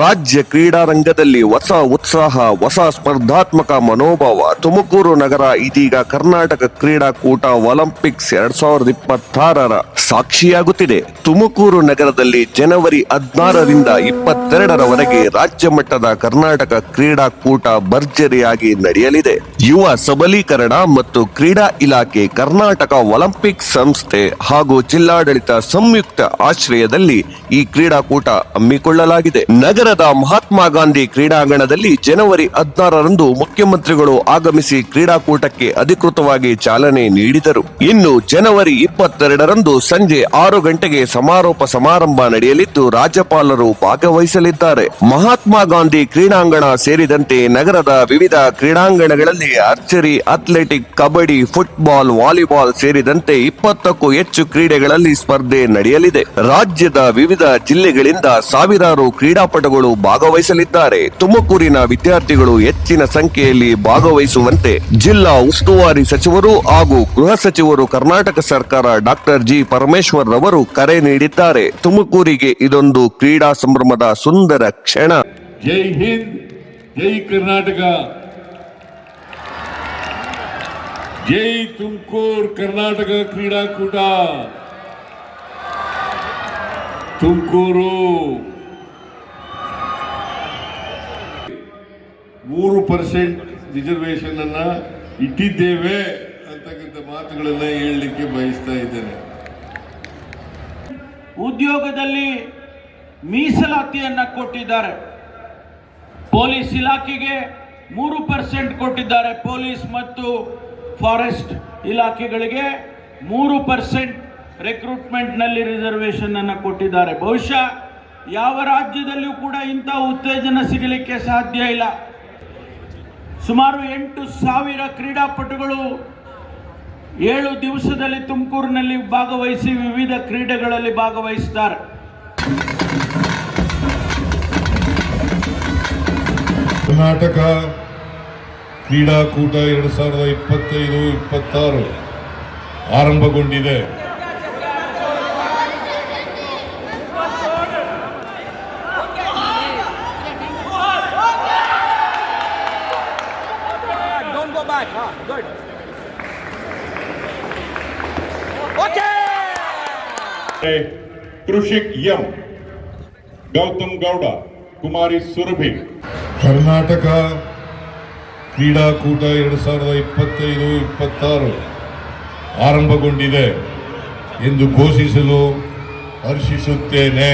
ರಾಜ್ಯ ಕ್ರೀಡಾ ರಂಗದಲ್ಲಿ ಹೊಸ ಉತ್ಸಾಹ, ಹೊಸ ಸ್ಪರ್ಧಾತ್ಮಕ ಮನೋಭಾವ. ತುಮಕೂರು ನಗರ ಇದೀಗ ಕರ್ನಾಟಕ ಕ್ರೀಡಾಕೂಟ ಒಲಿಂಪಿಕ್ಸ್ 2026ರ ಸಾಕ್ಷಿಯಾಗುತ್ತಿದೆ. ತುಮಕೂರು ನಗರದಲ್ಲಿ ಜನವರಿ 16ರಿಂದ 22ರವರೆಗೆ ರಾಜ್ಯ ಮಟ್ಟದ ಕರ್ನಾಟಕ ಕ್ರೀಡಾಕೂಟ ಭರ್ಜರಿಯಾಗಿ ನಡೆಯಲಿದೆ. ಯುವ ಸಬಲೀಕರಣ ಮತ್ತು ಕ್ರೀಡಾ ಇಲಾಖೆ, ಕರ್ನಾಟಕ ಒಲಿಂಪಿಕ್ ಸಂಸ್ಥೆ ಹಾಗೂ ಜಿಲ್ಲಾಡಳಿತ ಸಂಯುಕ್ತ ಆಶ್ರಯದಲ್ಲಿ ಈ ಕ್ರೀಡಾಕೂಟ ಹಮ್ಮಿಕೊಳ್ಳಲಾಗಿದೆ. ನಗರದ ಮಹಾತ್ಮ ಗಾಂಧಿ ಕ್ರೀಡಾಂಗಣದಲ್ಲಿ ಜನವರಿ 16ರಂದು ಮುಖ್ಯಮಂತ್ರಿಗಳು ಆಗಮಿಸಿ ಕ್ರೀಡಾಕೂಟಕ್ಕೆ ಅಧಿಕೃತವಾಗಿ ಚಾಲನೆ ನೀಡಿದರು. ಇನ್ನು ಜನವರಿ 22ರಂದು ಸಂಜೆ 6 ಗಂಟೆಗೆ ಸಮಾರೋಪ ಸಮಾರಂಭ ನಡೆಯಲಿದ್ದು ರಾಜ್ಯಪಾಲರು ಭಾಗವಹಿಸಲಿದ್ದಾರೆ. ಮಹಾತ್ಮ ಗಾಂಧಿ ಕ್ರೀಡಾಂಗಣ ಸೇರಿದಂತೆ ನಗರದ ವಿವಿಧ ಕ್ರೀಡಾಂಗಣಗಳಲ್ಲಿ archery, athletic, kabaddi, football, volleyball ಸೇರಿದಂತೆ 20ಕ್ಕೂ ಹೆಚ್ಚು ಕ್ರೀಡೆಗಳಲ್ಲಿ ಸ್ಪರ್ಧೆ ನಡೆಯಲಿದೆ. ರಾಜ್ಯದ ವಿವಿಧ ಜಿಲ್ಲೆಗಳಿಂದ ಸಾವಿರಾರು ಕ್ರೀಡಾಪಟುಗಳು ಭಾಗವಹಿಸಲಿದ್ದಾರೆ. ತುಮಕೂರಿನ ವಿದ್ಯಾರ್ಥಿಗಳು ಹೆಚ್ಚಿನ ಸಂಖ್ಯೆಯಲ್ಲಿ ಭಾಗವಹಿಸುವಂತೆ ಜಿಲ್ಲಾ ಉಸ್ತುವಾರಿ ಸಚಿವರು ಹಾಗೂ ಗೃಹ ಸಚಿವರು ಕರ್ನಾಟಕ ಸರ್ಕಾರ ಡಾಕ್ಟರ್ ಜಿ ಪರಮೇಶ್ವರ್ ರವರು ಕರೆ ನೀಡಿದ್ದಾರೆ. ತುಮಕೂರಿಗೆ ಇದೊಂದು ಕ್ರೀಡಾ ಸಂಭ್ರಮದ ಸುಂದರ ಕ್ಷಣ. ಜೈ ಹಿಂದ್, ಜೈ ಕರ್ನಾಟಕ, ಜೈ ತುಮಕೂರು ಕರ್ನಾಟಕ ಕ್ರೀಡಾಕೂಟ. ತುಮಕೂರು 3% ರಿಸರ್ವೇಶನ್ ಅನ್ನ ಇಟ್ಟಿದ್ದೇವೆ ಅಂತಕ್ಕಂಥ ಮಾತುಗಳನ್ನ ಹೇಳಲಿಕ್ಕೆ ಬಯಸ್ತಾ ಇದ್ದೇನೆ. ಉದ್ಯೋಗದಲ್ಲಿ ಮೀಸಲಾತಿಯನ್ನ ಕೊಟ್ಟಿದ್ದಾರೆ. ಪೊಲೀಸ್ ಇಲಾಖೆಗೆ 3% ಕೊಟ್ಟಿದ್ದಾರೆ. ಪೊಲೀಸ್ ಮತ್ತು ಫಾರೆಸ್ಟ್ ಇಲಾಖೆಗಳಿಗೆ 3% ರಿಕ್ರೂಟ್ಮೆಂಟ್ ನಲ್ಲಿ ರಿಸರ್ವೇಶನ್ ಅನ್ನು ಕೊಟ್ಟಿದ್ದಾರೆ. ಬಹುಶಃ ಯಾವ ರಾಜ್ಯದಲ್ಲಿಯೂ ಕೂಡ ಇಂಥ ಉತ್ತೇಜನ ಸಿಗಲಿಕ್ಕೆ ಸಾಧ್ಯ ಇಲ್ಲ. ಸುಮಾರು 8,000 ಕ್ರೀಡಾಪಟುಗಳು 7 ದಿವಸದಲ್ಲಿ ತುಮಕೂರಿನಲ್ಲಿ ಭಾಗವಹಿಸಿ ವಿವಿಧ ಕ್ರೀಡೆಗಳಲ್ಲಿ ಭಾಗವಹಿಸುತ್ತಾರೆ. ಕರ್ನಾಟಕ ಕ್ರೀಡಾಕೂಟ 2025-26 ಆರಂಭಗೊಂಡಿದೆ. ಕೃಷಿಕ್ ಎಂ, ಗೌತಮ್ ಗೌಡ, ಕುಮಾರಿ ಸುರಭಿ. ಕರ್ನಾಟಕ ಕ್ರೀಡಾಕೂಟ 2025-26 ಆರಂಭಗೊಂಡಿದೆ ಎಂದು ಘೋಷಿಸಲು ಹರ್ಷಿಸುತ್ತೇನೆ.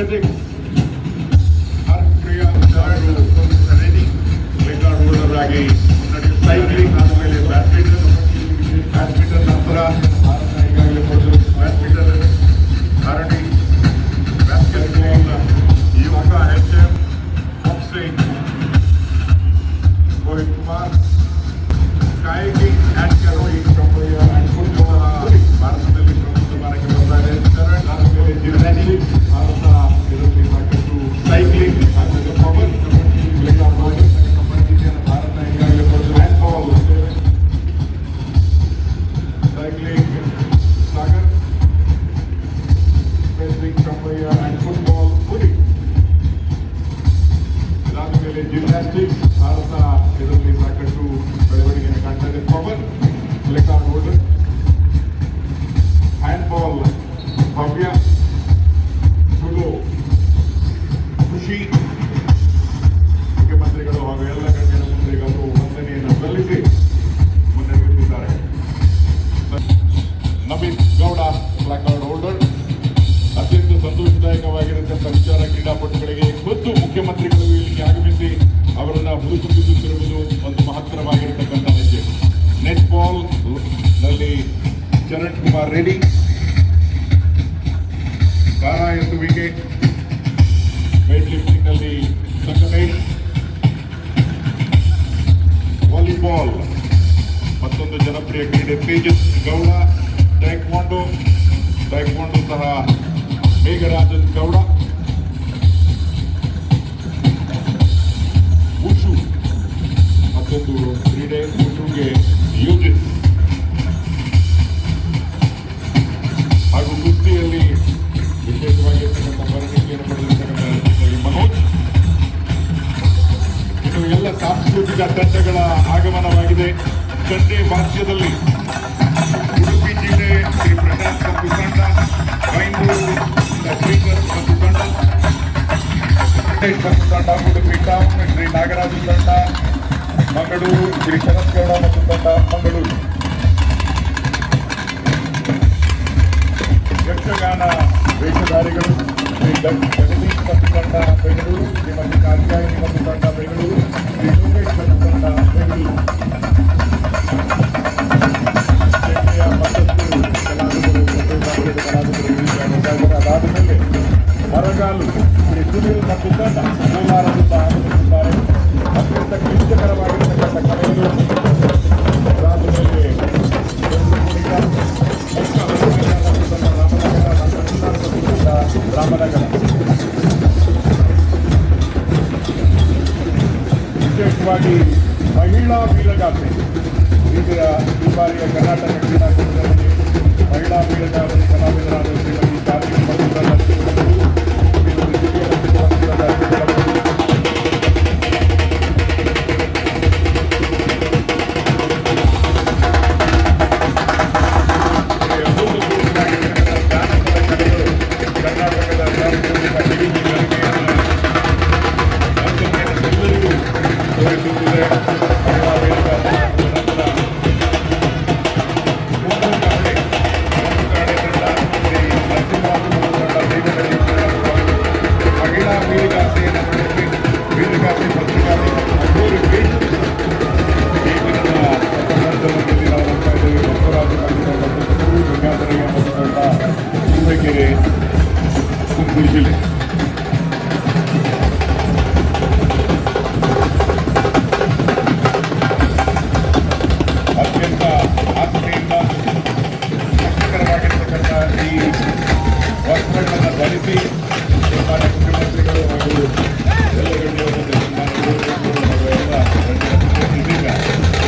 ಅಥ್ಲೆಟಿಕ್ಸ್ ಹರ್ಪ್ರಿಯಾ ಅವರು ರೆಡಿ ರೆಕಾರ್ಡ್ ಹೋಲ್ಡರ್ ಆಗಿ ಸೈಕ್ಲಿಂಗ್ ಆದಮೇಲೆ ಬ್ಯಾಡ್ಮಿಂಟನ್ ನಂತರ ಈಗಾಗಲೇ ಬ್ಯಾಡ್ಮಿಂಟನ್ ಧಾರಣಿ ಬ್ಯಾಸ್ಕೆಟ್ಬಾಲ್ ಯುವಕ HM boxing Rohit Kumar kayaking and canoeing and football ಭಾರತದಲ್ಲಿ ಪ್ರಮುಖ ಸ್ಥಾನಕ್ಕೆ ಬರ್ತಾರೆ ಆದಮೇಲೆ ಜಿಮ್ನಾಸ್ಟಿಕ್ಸ್ ಭಾರತ ಇದರಲ್ಲಿ ಸಾಕಷ್ಟು ಸೈಕ್ಲಿಂಗ್ ಸಾಕಷ್ಟು ಪವರ್ ಭಾರತ ಈಗಾಗಲೇ handball cycling Sagar wrestling Kambayya and football Puri ಇದಾದ ಮೇಲೆ ಜಿಮ್ನಾಸ್ಟಿಕ್ಸ್ ಭಾರತ ಇದರಲ್ಲಿ ಸಾಕಷ್ಟು ಬೆಳವಣಿಗೆಯನ್ನು ಕಾಣ್ತದೆ power record holder handball Bhavya ಸುಲು ಖುಷಿ ಮುಖ್ಯಮಂತ್ರಿಗಳು ಹಾಗೂ ಎಲ್ಲ ಗಣ್ಯರ ಮುಂದೆ ಅವರು ವಂದನೆಯನ್ನು ಸಲ್ಲಿಸಿ ಮುನ್ನಡೆಯುತ್ತಿದ್ದಾರೆ Naveen Gowda black card holder ಅತ್ಯಂತ ಸಂತೋಷದಾಯಕವಾಗಿರತಕ್ಕಂಥ ವಿಚಾರ ಕ್ರೀಡಾಪಟುಗಳಿಗೆ ಖುದ್ದು ಮುಖ್ಯಮಂತ್ರಿಗಳು ಇಲ್ಲಿಗೆ ಆಗಮಿಸಿ ಅವರನ್ನು ಹುಡುಕುತ್ತಿರುವುದು ಒಂದು ಮಹತ್ತರವಾಗಿರತಕ್ಕಂಥ ಹೆಜ್ಜೆ ನೆಟ್ ಬಾಲ್ ನಲ್ಲಿ ಚರಣ್ ಕುಮಾರ್ ರೆಡ್ಡಿ ಪಾರಾ ಎತ್ತುವಿಕೆ ವೇಟ್ ಲಿಫ್ಟಿಂಗ್ ನಲ್ಲಿ ಸಂಗಮೇಶ್ ವಾಲಿಬಾಲ್ ಮತ್ತೊಂದು ಜನಪ್ರಿಯ ಕ್ರೀಡೆ ತೇಜಸ್ ಗೌಡ ಟೈಕ್ವಾಂಡೋ ಸಹ ಮೇಘರಾಜನ್ ಗೌಡ ಉಷು ಮತ್ತೊಂದು ಕ್ರೀಡೆ ಉಷುಗೆ ಯೂಜಿತ್ ಹಾಗೂ ಕುಸ್ತಿಯಲ್ಲಿ ವಿಶೇಷವಾಗಿರ್ತಕ್ಕಂಥ ಪರಿಣಿತಿಯನ್ನು ಪಡೆದಿರ್ತಕ್ಕಂಥ ಮನೋಜ್. ಇನ್ನು ಎಲ್ಲ ಸಾಂಸ್ಕೃತಿಕ ತಂಡಗಳ ಆಗಮನವಾಗಿದೆ. ಚಂಡೆ ವಾದ್ಯದಲ್ಲಿ ಉಡುಪಿ ಜಿಲ್ಲೆ ಶ್ರೀ ಪ್ರಕಾಶ್ ಮತ್ತು ತಂಡ, ಬೈಂದೂರು ಶ್ರೀಧರ್ ಮತ್ತು ತಂಡ, ಮತ್ತು ತಂಡ, ಉಡುಪಿ ಟೌನ್ ಶ್ರೀ ನಾಗರಾಜು ತಂಡ, ಮಂಗಳೂರು ಶ್ರೀ ಶರತ್ ಗೌಡ ಮತ್ತು ತಂಡ ಮಂಗಳೂರು. ಯಕ್ಷಗಾನ ವೇಷಧಾರಿಗಳು ಶ್ರೀ ಜಗದೀಶ್ ಮತ್ತು ತಂಡ ಬೆಂಗಳೂರು, ಶ್ರೀಮತಿ ಕಾತ್ಯಾಯಿನಿ ಮತ್ತು ತಂಡ ಬೆಂಗಳೂರು, ಶ್ರೀ ಯೋಗೇಶ್ ಮತ್ತು ತಂಡ ಬೆಂಗಳೂರು. ಅದಾದ ಮೇಲೆ ಮರಗಾಲು ಶ್ರೀ ಸುನೀಲ್ ಮತ್ತು ತಂಡ ಕೋಲಾರದಿಂದ ಆಗಮಿಸಿದ್ದಾರೆ. ಅತ್ಯಂತ ಕ್ಲಿಷ್ಟಕರವಾಗಿರತಕ್ಕಂಥ ಕಲೆಗಳು. ಅದಾದ ಮೇಲೆ ರಾಮನಗರ ವಿಶೇಷವಾಗಿ ಮಹಿಳಾ ವೀರಗಾಸೆ ಈ ಬಾರಿಯ ಕರ್ನಾಟಕ ಕ್ರೀಡಾಕೂಟದಲ್ಲಿ ಮಹಿಳಾ ವೀರಗಾಸೆ ಕಲಾವಿದರಾದ ಶ್ರೀಮತಿ ಶಾಲಿನಿ ಮತ್ತು ತುಮಕೂರು ಜಿಲ್ಲೆ. ಅತ್ಯಂತ ಆಸಕ್ತಿಯಿಂದ ಕಷ್ಟಕರವಾಗಿರ್ತಕ್ಕಂಥ ಈ ವಸ್ತ್ರಗಳನ್ನು ಧರಿಸಿ ಸನ್ಮಾನ್ಯ ಮುಖ್ಯಮಂತ್ರಿಗಳು ಹಾಗೂ ಎಲ್ಲ ಗಣ್ಯರು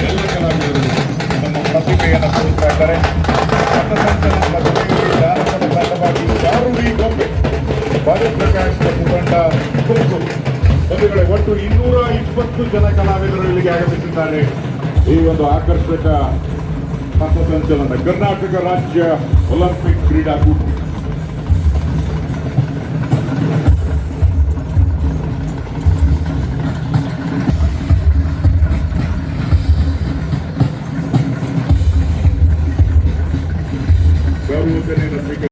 ಎಲ್ಲ ಕಲಾವಿದರು ನಮ್ಮ ಪ್ರತಿಭೆಯನ್ನು ತೋರಿಸ್ತಾ ಇದ್ದಾರೆ. ಜಾನಪದ ತಂಡವಾಗಿ ಚಾರುಡಿ ಗೊಂಬೆ ಭಾರತಪ್ರಕಾಶ್ ಮತ್ತು ತಂಡ ತುಮಕೂರು ಬಂಧುಗಳೇ, ಒಟ್ಟು 220 ಜನ ಕಲಾವಿದರು ಇಲ್ಲಿಗೆ ಆಗಮಿಸಿದ್ದಾರೆ. ಈ ಒಂದು ಆಕರ್ಷಕ ಪಥಸಂಚಲನ ಕರ್ನಾಟಕ ರಾಜ್ಯ ಒಲಿಂಪಿಕ್ ಕ್ರೀಡಾಕೂಟ